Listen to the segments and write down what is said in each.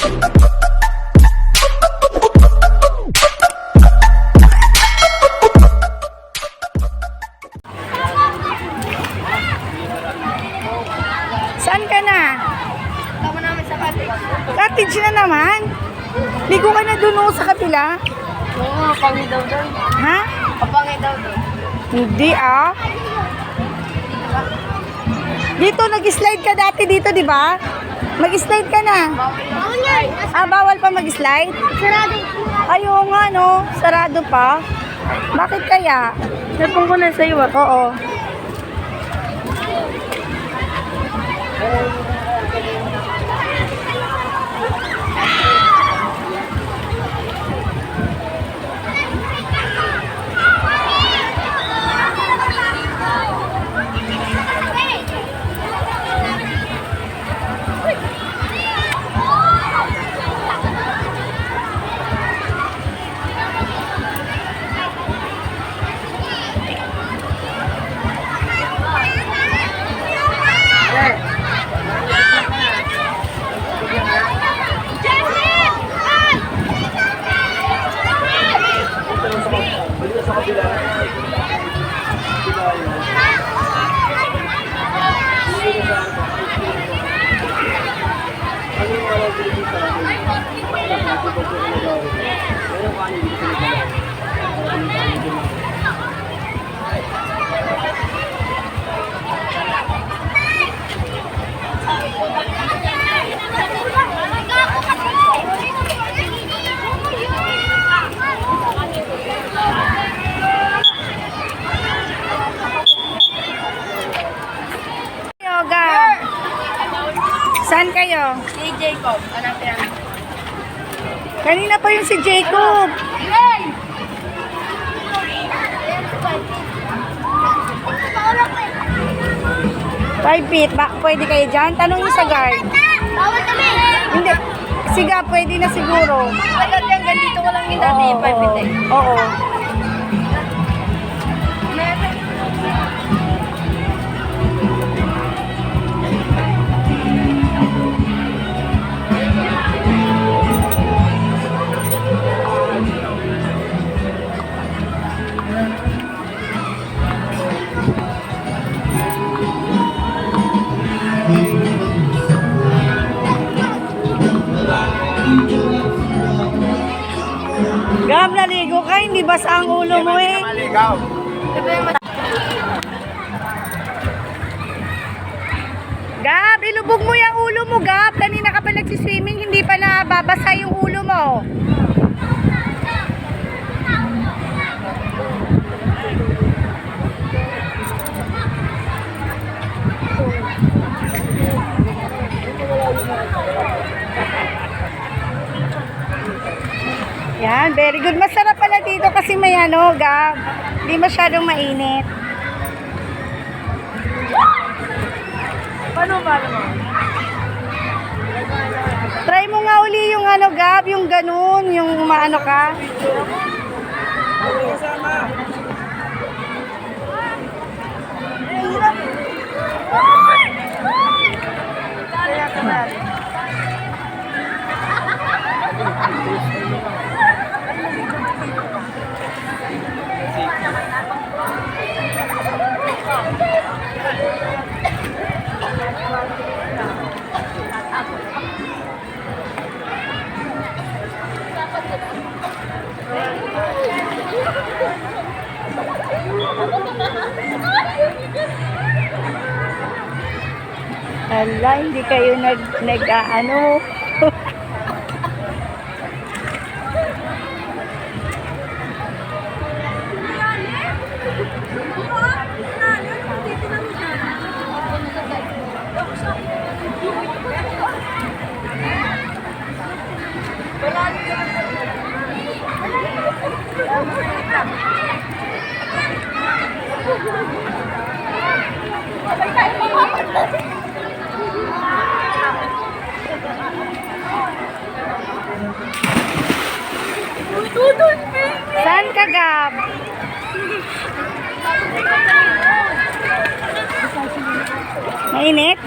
Saan ka na? Tama namin sa cottage. Cottage na naman? Ligo ka na dun sa kabila? Oo, kapangi daw doon. Ha? Kapangi daw doon. Hindi ah. Dito, nag-slide ka dati dito, di ba? Mag-slide ka na. Bawal yan. Ah, bawal pa mag-slide? Sarado. Ayaw nga, no? Sarado pa. Bakit kaya? Napong ko na sa iyo. Oo. Yoga. Saan kayo? Si Jacob. Hanapin namin. Kanina pa yung si Jacob. Yay! 5 feet. Pwede kayo dyan? Tanong niyo sa guard. Bawal kami. Hindi. Siga, pwede na siguro. Agad yan, ganito ko lang yung dati. 5 feet eh. Oo. Gab, naligo ka, hindi basa ang ulo mo eh. Gab, ilubog mo yung ulo mo, Gab. Kanina ka pa nagsiswimming, hindi pa nababasa yung ulo mo. Yan, very good. Masarap pala dito kasi may ano, Gab. Hindi masyadong mainit. Paano ba naman? Try mo nga uli yung ano, Gab, yung ganun, yung maano ka. Kaya ka ba? Hala, hindi kayo nag-ano. Saan ka, Gab? Mainit?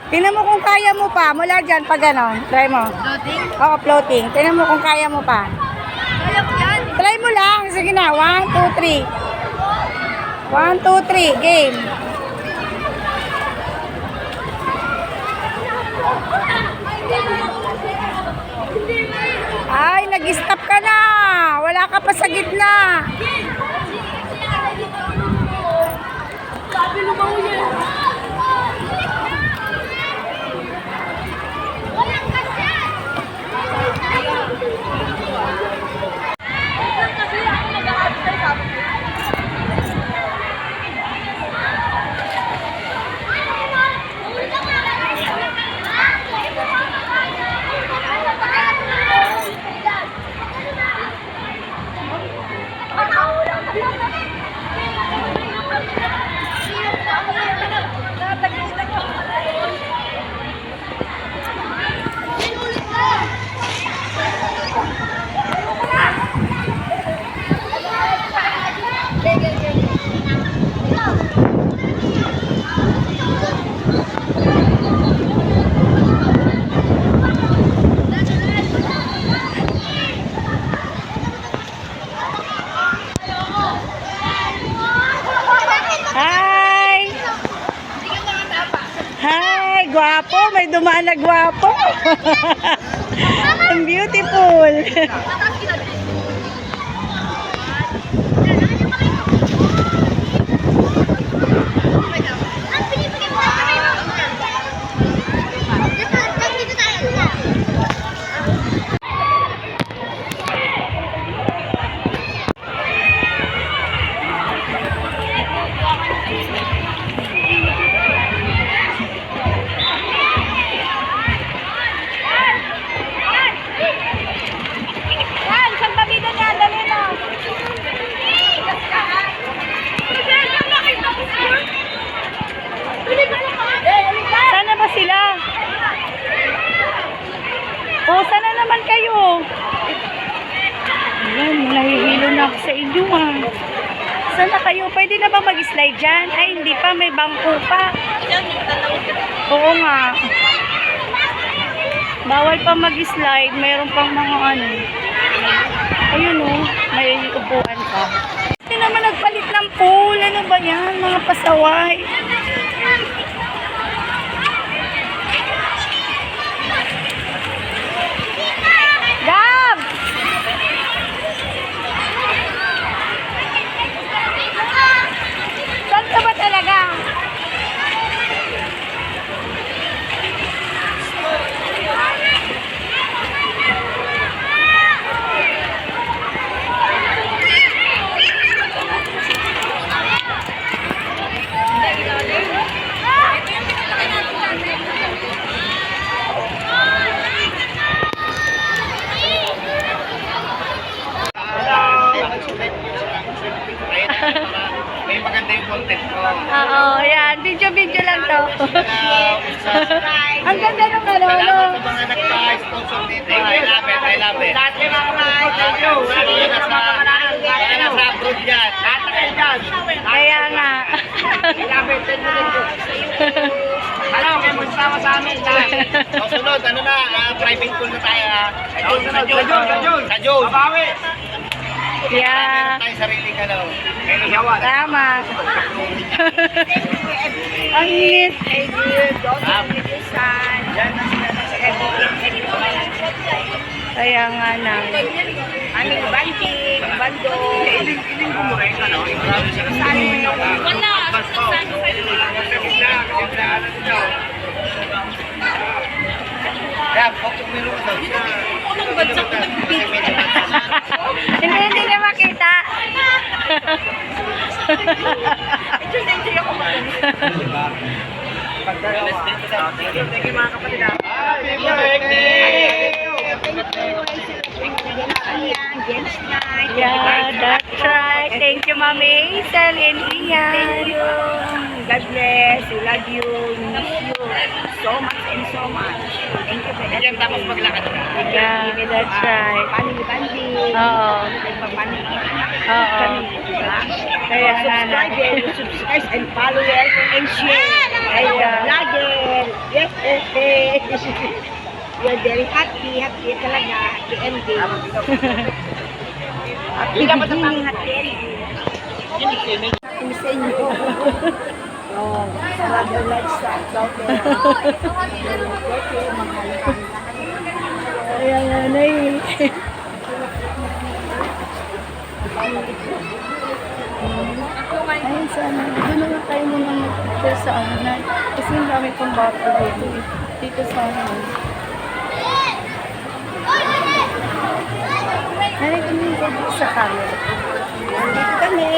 Tingnan mo kung kaya mo pa. Mula dyan, pag ganon. Try mo. Loading? Oo, floating. Tingnan mo kung kaya mo pa. Kaya ko yan. Try mo lang. Sige na. 1, 2, 3. 1, 2, 3. Game. Ay, nag-stop ka na. Wala ka pa sa gitna. Sabi lumaw yan. Walang kasya. Kasi ako nag-aabsay sabi ko. Hi! Hi! Gwapo! May dumaan na gwapo! Ang beautiful! Sana ba sila? O, sana naman kayo. Ayan, nahihilo na ako sa inyo Sana kayo, pwede na ba mag-slide dyan? Ay, hindi pa, may bangko pa. Oo nga. Bawal pa mag-slide, mayroon pang mga ano. Ayun may upuan pa. Hindi naman nagpalit ng pool. Ano ba yan? Mga pasaway. Gab! Saan ka ba talaga? Video lang to. Ang ganda ng ano. Salamat sa mga nagpa-sponsor dito. I love it, I love it. Lahat ng mga nasa abroad yan. Lahat na kayo dyan. Kaya nga. I love it, thank you. Ano, kayo magsama sa amin lahat. Sunod, ano na, private pool na tayo. Sa June. Sa June. Babawi. Yeah. Meron tayong sariling ano. Tama. Ang lit. Kaya nga na. Aming banding, bando. Iling ko mo rin, ano? Wala. Kaya, kung meron daw. Hindi niya makita. Happy birthday! Yeah, that's right. Thank you, Ma'am Hazel and Ian. Thank you. God bless. We love you. Miss you so much and so much. Thank you for Diyan tapos maglakad ka. Yeah, that's right. Family banding. Oo. Family. Oo. Diba? Kaya nga na. Subscribe and follow and share. Ayan. Vlogger. Yes, yes. You're very happy. Happy talaga. Happy ending. Happy ending. Happy ending. Happy sa inyo. Oh, brother lifestyle out there. Okay, mahal ka. Kaya nga na eh. Ayun sana. Doon na nga tayo muna mag-picture sa ano na. Kasi ang dami pang bata dito. Dito sa ano. Nanay kami dito sa camera. Dito kami,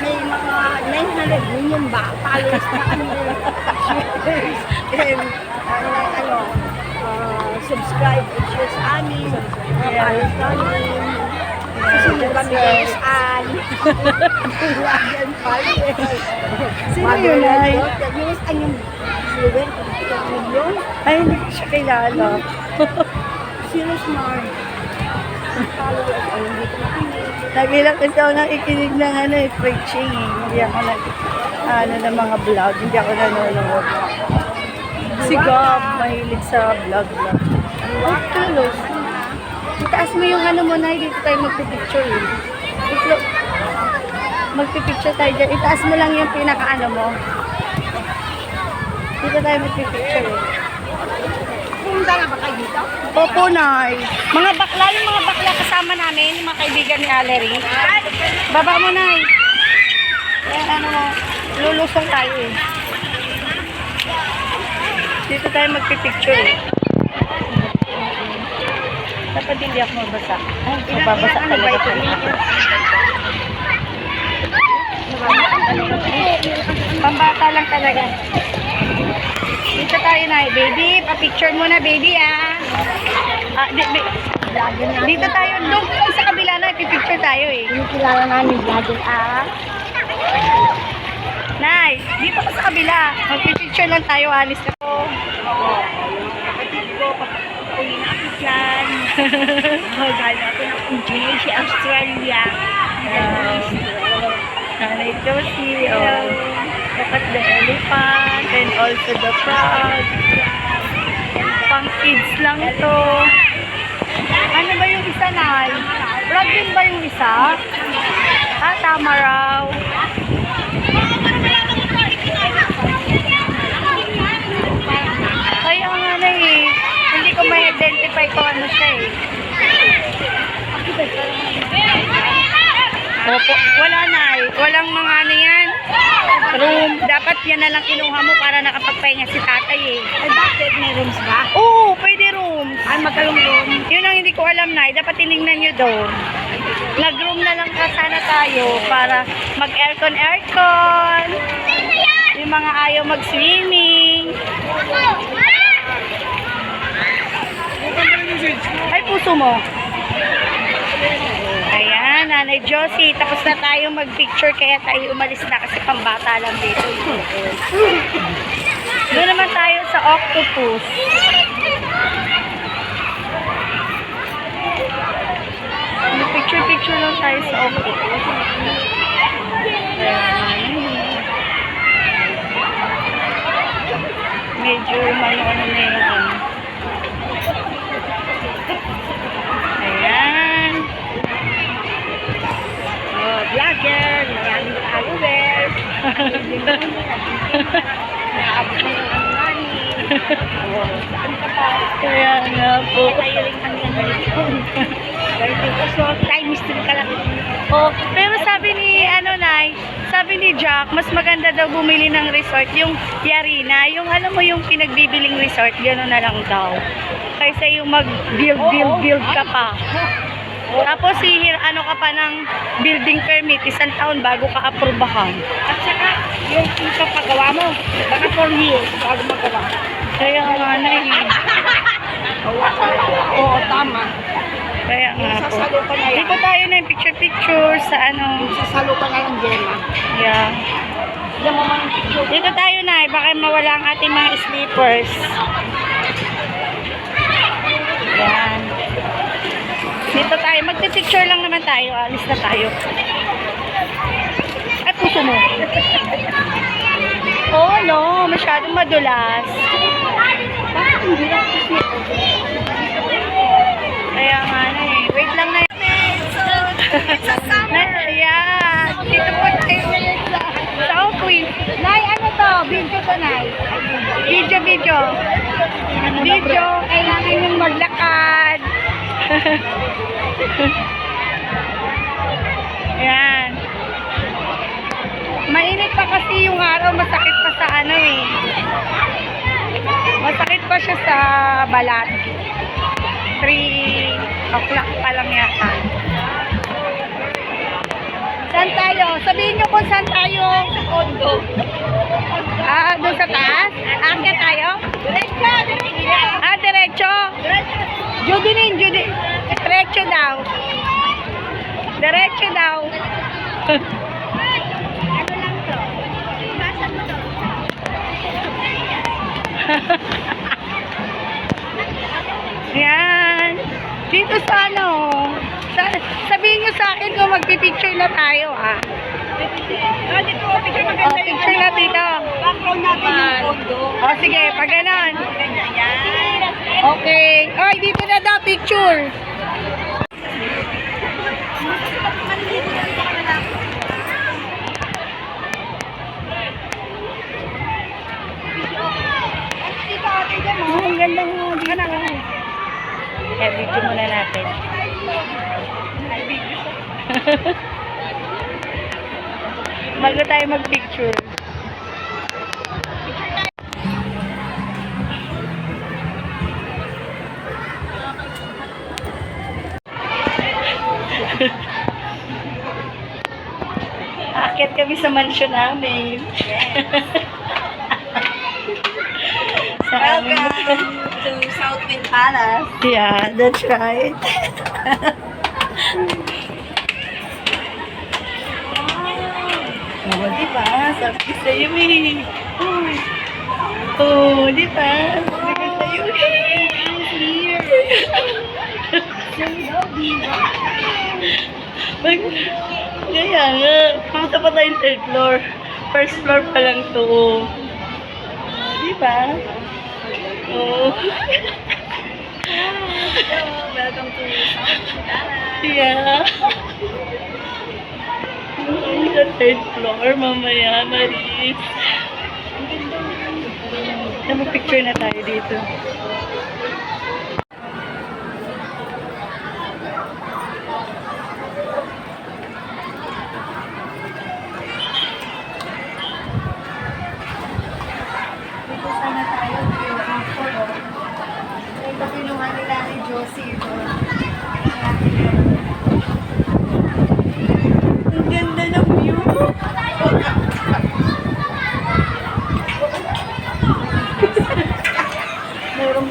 may mga 900 million ba followers na kami. And, subscribe and share sa amin. Followers namin. Susunod kami kay Saan. Wagan followers. Sino yun ay? Yung Saan yung viewer, million. Ay, hindi ko siya kilala. Sino smart? Followers, ay hindi ko makikita. Nagilang kasi ako nakikinig ng ano eh, preaching eh. Hindi ako ano ng mga vlog. Hindi ako nanonood. Si Gab, mahilig sa vlog. Ay, tulos. Itaas mo yung ano mo na, dito tayo magpipicture eh. Magpipicture tayo dyan. Itaas mo lang yung pinaka-ano mo. Dito tayo magpipicture eh. Punta na ba kayo dito? Opo, Nay. Mga bakla, yung mga bakla kasama namin, yung mga kaibigan ni Allery. Baba mo, Nay. Ayan, ano mo, lulusong tayo eh. Dito tayo magpipicture eh. Dapat hindi ako mabasa. Ay, mababasa talaga ito. Pambata lang talaga. Dito tayo na, baby. Pa-picture mo na, baby, ah. Dito tayo. Doon sa kabila na, pipicture tayo, eh. Yung kilala namin vlogger Nay, dito ka sa kabila. Magpipicture lang tayo, alis na po. kapatid ko, papatuloy na ako dyan. Galing ako ng engineer si Australia. Nanay Josie, oh. Look at the elephant and also the frog. Pang kids lang to. Ano ba yung isa, Nay? Frog din ba yung isa? Ah, tama raw. Kaya nga na eh. Hindi ko ma-identify kung ano siya eh. Opo, wala na eh. Walang mga ano yan. Room. Dapat yan na lang kinuha mo para nakapagpahinga si tatay eh. Ay, bakit? May rooms ba? Oo, pwede rooms. Ay, magkalong room. Yun ang hindi ko alam na. Dapat tinignan nyo doon. Nag-room na lang ka sana tayo para mag-aircon. Yung mga ayaw mag-swimming. Ay, puso mo. Ayan, Nanay Josie. Tapos na tayo mag-picture kaya tayo umalis na kasi pambata lang dito. Doon naman tayo sa octopus. Picture-picture lang tayo sa octopus. Medyo ano na yung ayan. Oh, vlogger, maraming followers. Naabot na yung ano money. Oh, saan ka pa? Kaya nga po. Tayo rin kami ng telephone. So, time mystery ka lang. Oh, pero sabi ni Nay, sabi ni Jack, mas maganda daw bumili ng resort yung Yarina, yung alam mo yung pinagbibiling resort, gano'n na lang daw. Kaysa yung mag-build ka pa. Tapos ano ka pa ng building permit, 1 taon bago ka aprobahan. At saka, yung kapagawa mo, baka 4 years bago magawa. Kaya nga Nay. Oo, tama. Kaya nga po. Sasalo ka na yan. Dito tayo na yung picture-picture sa ano. Sasalo ka na ng Gemma. Yeah. Yan mo mga picture. Dito tayo na, baka mawala ang ating mga sleepers. Yan. Dito tayo, magpipicture lang naman tayo, alis na tayo. At puso mo. Oh no, masyadong madulas. Bakit hindi lang kasi? Kaya nga na eh. Wait lang na. It's a summer. Yeah. Dito po tayo sa Oakwin. Nay, ano to? Video to, Nay. Video. Kailangan yung maglakad. Ayan. Mainit pa kasi yung araw. Masakit pa sa ano eh. Masakit pa siya sa balat. 3 o'clock pa lang yata. Saan tayo? Sabihin nyo kung saan tayo. Kondo. Doon sa taas? Aakyat tayo? Diretso. Judy. Diretso daw. Diretso daw. Ano lang to? Basan mo to? Yan. Dito sa ano. Sabihin nyo sa akin kung magpipicture na tayo ah. Dito, picture maganda yung Picture na dito. background natin yung kondo. Sige, pag ganon. Ayan. Okay. Oy, dito na daw picture. Dito, ate, dyan mo. Ang ganda mo. Dito. Video muna natin. Bago tayo mag-picture. Aakyat kami sa mansion namin. Sa amin. to Southwind Palace. Yeah, that's right. Oh, di ba? Sabi sa'yo eh. Oh, di ba? Sabi sa'yo eh. Kaya nga, pumunta pa tayong 3rd floor. 1st floor pa lang to. Di ba? Oh. Welcome to Southwind Palace. Yeah. Sa 3rd floor, mamaya, Maris. Picture na tayo dito. Dito sana tayo. Ito kinuha nila ni Josie. Ang ganda ng view. Meron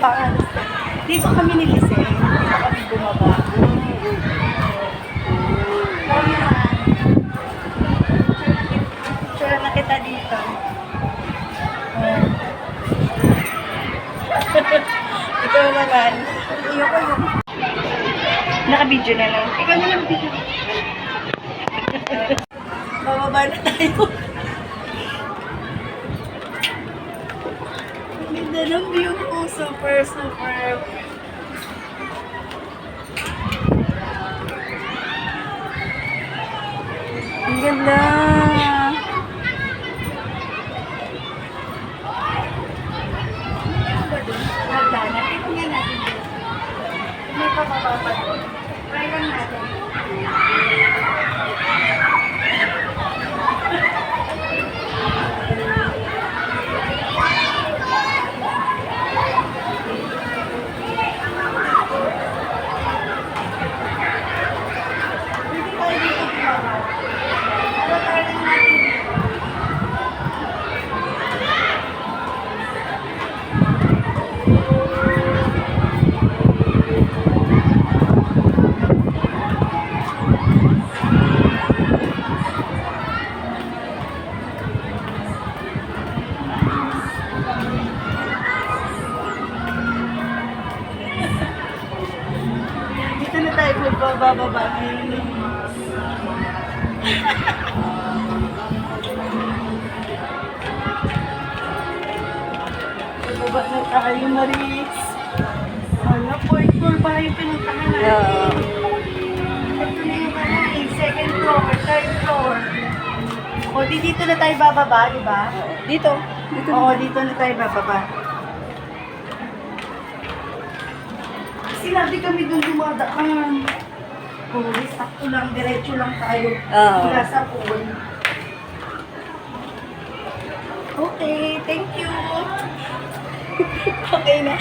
video na lang. Ikaw na lang video. Bababa na tayo. Ang ganda ng view ko. Super, super. Ang ganda. Hagdana. Tingnan natin. May pababa pa doon. Try lang natin. Pwede tayo dito bumaba. Pero try lang natin. Dito na tayo magbababa ngayon. Bababa na tayo, Maris. Hala, fourth floor pala yung pinuntahan natin. Ito na yung ano eh, second floor, third floor. O, dito na tayo bababa, di ba? Dito. Oo, dito na tayo bababa. Kasi lagi kami doon dumadaan. Oo, sakto lang, diretso lang tayo. Oo. Mula sa pool. Okay, thank you. Okay na.